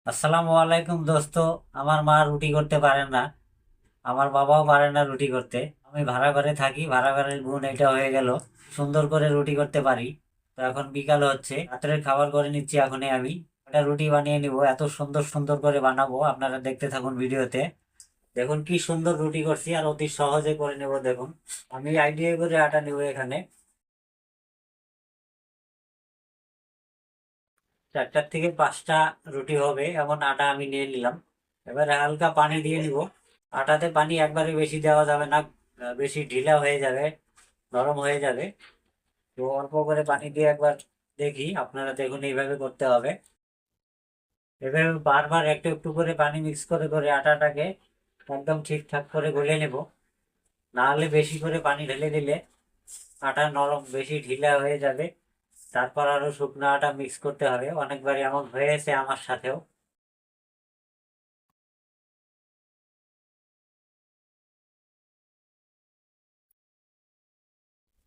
আসসালামু আলাইকুম দোস্ত। আমার মা রুটি করতে পারেন না, আমার বাবাও পারে না রুটি করতে। আমি ভাড়া ঘরে থাকি, ভাড়া ঘরের গুণ এটা হয়ে গেল সুন্দর করে রুটি করতে পারি। তো এখন বিকাল হচ্ছে, রাত্রের খাবার করে নিচ্ছি এখনই। আমি একটা রুটি বানিয়ে নিব, এত সুন্দর সুন্দর করে বানাবো। আপনারা দেখতে থাকুন ভিডিওতে। দেখুন কি সুন্দর রুটি করছি, আর অতি সহজে করে নেব। দেখুন আমি আইডিয়া করে আটা নেব এখানে। 4 থেকে 5টা রুটি হবে এমন আটা আমি নিয়ে নিলাম। এবারে হালকা পানি দিয়ে নিব। আটাতে পানি একবারে বেশি দেওয়া যাবে না, বেশি ঢিলা হয়ে যাবে, নরম হয়ে যাবে। তো অল্প করে পানি দিয়ে একবার দেখি, আপনারা দেখুন এইভাবে করতে হবে। এভাবে বারবার একটু একটু করে পানি মিক্স করে করে আটাটাকে একদম ঠিকঠাক করে গলে নেব। না হলে বেশি করে পানি ঢেলে দিলে আটা নরম বেশি ঢিলা হয়ে যাবে। তারপর আরো শুকনো আটা মিক্স করতে হবে, অনেকবার এমন হয়েছে আমার সাথেও।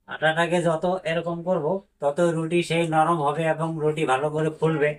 আটাটাকে যত এরকম করব, তত রুটি সেই নরম হবে এবং রুটি ভালো করে ফুলবে।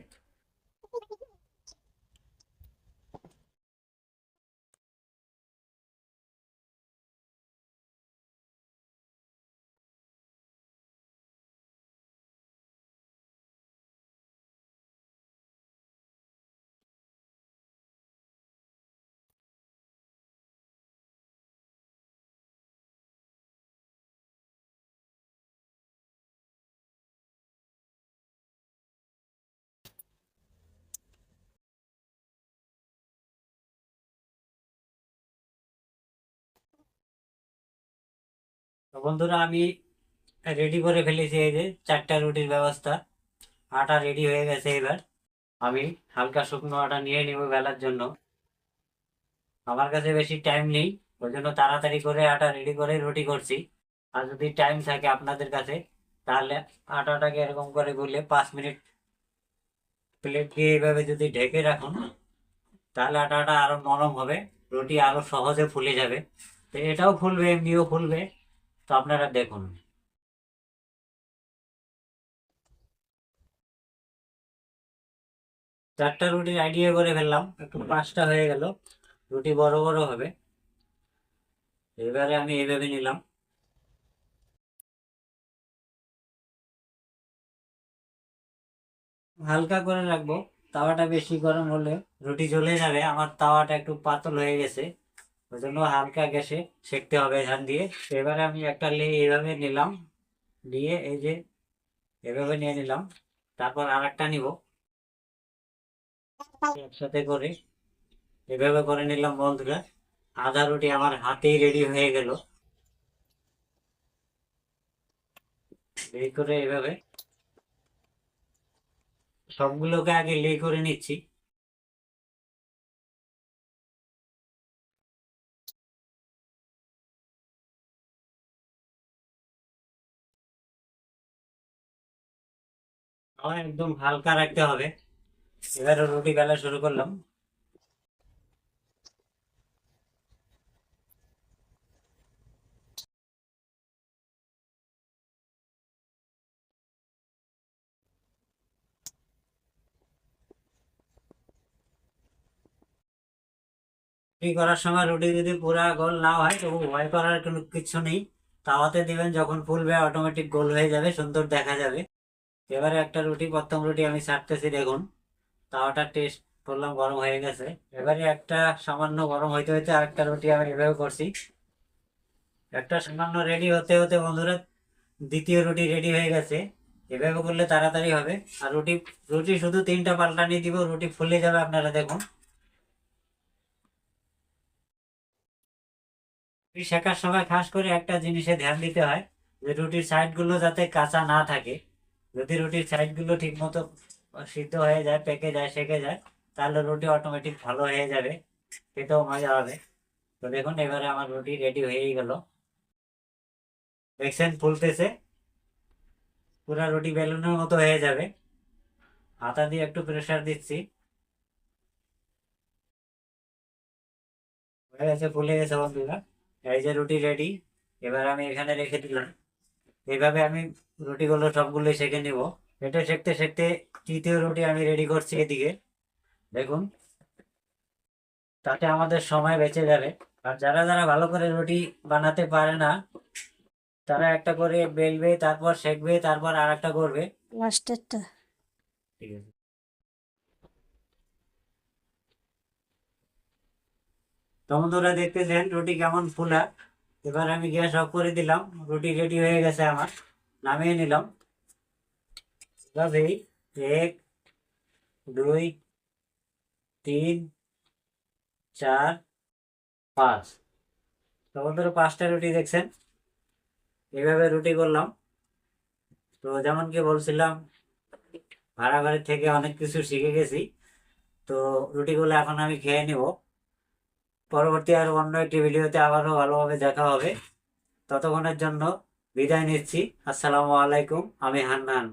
তো বন্ধুরা, আমি রেডি করে ফেলেছি, এই যে 4টা রুটির ব্যবস্থা। আটা রেডি হয়ে গেছে। এবার আমি হালকা শুকনো আটা নিয়ে নিব বেলার জন্য। আমার কাছে বেশি টাইম নেই, ওই জন্য তাড়াতাড়ি করে আটা রেডি করে রুটি করছি। আর যদি টাইম থাকে আপনাদের কাছে, তাহলে আটাটাকে এরকম করে গুলে 5 মিনিট প্লেট দিয়ে এইভাবে যদি ঢেকে রাখুন, তাহলে আটাটা আরো নরম হবে, রুটি আরো সহজে ফুলে যাবে। তো এটাও ফুলবে, এমনিও ফুলবে। তো আপনারা দেখুন। 4টা রুটির আইডিয়া করে ফেললাম, একটু 5টা হয়ে গেল। রুটি বড় বড় হবে। এবারে আমি এইভাবে নিলাম। হালকা করে রাখবো, তাওয়াটা বেশি গরম হলে রুটি জ্বলে যাবে। আমার তাওয়াটা একটু পাতল হয়ে গেছে, ওই জন্য হালকা গ্যাসে সেকতে হবে ধান দিয়ে। তো এবারে আমি একটা লে এইভাবে নিলাম, নিয়ে এই যে এভাবে নিয়ে নিলাম। তারপর আর একটা নিব, একসাথে করে এভাবে করে নিলাম বন্ধুরা। আধা রুটি আমার হাতেই রেডি হয়ে গেল। এই করে এভাবে সবগুলোকে আগে লে করে নিচ্ছি। আমার একদম হালকা রাখতে হবে। এবারে রুটি বেলা শুরু করলাম। রুটি করার সময় রুটি যদি পুরা গোল না হয়, তবু ভয় করার কোনো কিছু নেই। তাওয়াতে দিবেন, যখন ফুলবে অটোমেটিক গোল হয়ে যাবে, সুন্দর দেখা যাবে। এবারে একটা রুটি, প্রথম রুটি আমি ছাড়তেছি, দেখুন। তাওয়াটা টেস্ট করলাম, গরম হয়ে গেছে। এবারে একটা সামান্য গরম হইতে হইতে আরেকটা রুটি আমি এভাবে করছি। একটা সামান্য রেডি হতে হতে বন্ধুরা, দ্বিতীয় রুটি রেডি হয়ে গেছে। এভাবে করলে তাড়াতাড়ি হবে। আর রুটি রুটি শুধু 3টা পাল্টানি দিব, রুটি ফুলে যাবে, আপনারা দেখুন। রুটি শেখার সময় খাস করে একটা জিনিসে ধ্যান দিতে হয়, যে রুটির সাইড গুলো যাতে কাঁচা না থাকে। যদি রুটির সাইড গুলো ঠিক মতো সিদ্ধ হয়ে যায়, পেকে যায়, সেকে যায়, তাহলে রুটি অটোমেটিক ভালো হয়ে যাবে, খেতেও মজা হবে। তো দেখুন, এবারে আমার রুটি রেডি হয়েই গেল। দেখছেন ফুলতেছে, পুরা রুটি বেলুনের মতো হয়ে যাবে। হাতা দিয়ে একটু প্রেসার দিচ্ছি, হয়ে গেছে, ফুলে গেছে বন্ধুরা। এই যে রুটি রেডি। এবার আমি এখানে রেখে দিলাম। এইভাবে আমি রুটিগুলো সবগুলো সেঁকে নিব। এটা সেঁকতে সেঁকতে তৃতীয় রুটি আমি রেডি করছি এদিকে। দেখুন, তাতে আমাদের সময় বেঁচে যাবে। আর যারা যারা ভালো করে রুটি বানাতে পারে না, তারা একটা করে বেলবে, তারপর সেঁকবে, তারপর আর একটা করবে। লাস্টেরটা ঠিক আছে। তো বন্ধুরা, দেখতেছেন রুটি কেমন ফুলা। এবার আমি গ্যাস অফ করে দিলাম, রুটি রেডি হয়ে গেছে আমার, নামিয়ে নিলাম। এভাবেই 1, 2, 3, 4, 5। তো বন্ধুরা, 5টা রুটি দেখছেন, এইভাবে রুটি করলাম। তো যেমন কি বলছিলাম, ভাড়া বাড়ি থেকে অনেক কিছু শিখে গেছি। তো রুটিগুলো এখন আমি খেয়ে নিব। পরবর্তী আর অন্য একটি ভিডিওতে আবারও ভালোভাবে দেখা হবে। ততক্ষণের জন্য বিদায় নিচ্ছি। আসসালামু আলাইকুম, আমি হান্নান।